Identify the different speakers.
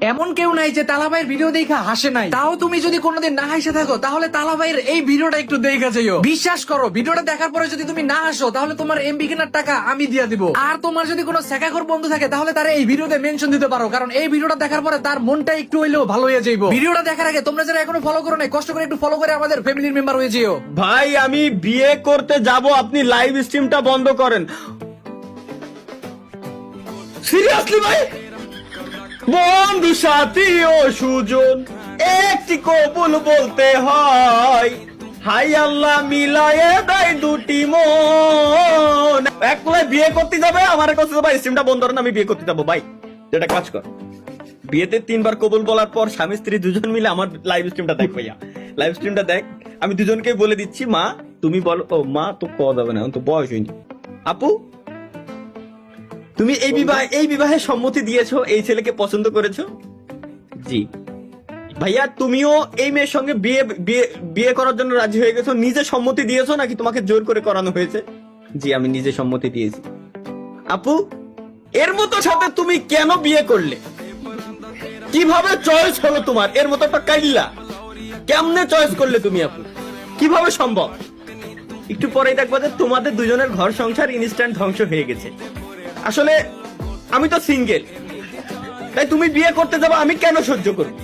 Speaker 1: এমন কেউ নাই যে তালাবাইয়ের ভিডিও দেখা হাসে নাই। তাও তুমি যদি কোনোদিন না হাসে থাকো তাহলে তালাবাইয়ের এই ভিডিওটা একটু দেখা যাইও। বিশ্বাস করো, ভিডিওটা দেখার পরে যদি তুমি না হাসো তাহলে তোমার এমবি কেনার টাকা আমি দিয়ে দিব। আর তোমার যদি কোনো সেকাখোর বন্ধু থাকে তাহলে তার এই ভিডিওতে মেনশন দিতে পারো, কারণ এই ভিডিওটা দেখার পরে তার মনটা একটু হইলেও ভালো হয়ে যাইবো। ভিডিওটা দেখার আগে তোমরা যারা এখনো ফলো করো নাই, কষ্ট করে একটু ফলো করে আমাদের ফ্যামিলির মেম্বার হয়ে যেও।
Speaker 2: ভাই আমি বিয়ে করতে যাব, আপনি লাইভ স্ট্রিমটা বন্ধ করেন। সিরিয়াসলি ভাই? বন্ধু সাথী ও সুজন একটি কবুল বলতে হয়, হাই আল্লাহ মিলায়ে দেয় দুটি মন। এক বিয়ে করতে যাবে, আমার কাছে ভাই স্ট্রিমটা বন্ধ করেন, আমি বিয়ে করতে যাবো। ভাই যেটা কাজ কর, বিয়েতে 3 বার কবুল বলার পর স্বামী স্ত্রী দুজন মিলে আমার লাইভ স্ট্রিমটা দেখ ভাইয়া, লাইভ স্ট্রিমটা দেখ। আমি দুজনকে বলে দিচ্ছি, মা তুমি বলো। ও মা তো পাওয়া যাবে না, তো বয়স হয়নি। আপু তুমি এই বিবাহে সম্মতি দিয়েছো, এই ছেলেকে পছন্দ করেছো? জি। ভাইয়া তুমিও এই মেয়ের সঙ্গে বিয়ে বিয়ে বিয়ে করার জন্য রাজি হয়ে গেছো, নিজে সম্মতি দিয়েছো নাকি তোমাকে জোর করে করানো হয়েছে? জি আমি নিজে সম্মতি দিয়েছি। আপু এর মতো সাথে তুমি কেন বিয়ে করলে? কিভাবে চয়েস হলো তোমার? এর মতো একটা কাইল্লা কেমনে চয়েস করলে তুমি আপু? কিভাবে সম্ভব? একটু পরেই দেখবা যে তোমাদের দুজনের ঘর সংসার ইনস্ট্যান্ট ধ্বংস হয়ে গেছে। আসলে আমি তো সিঙ্গেল, তাই তুমি বিয়ে করতে যাবো, আমি কেন সহ্য করবো?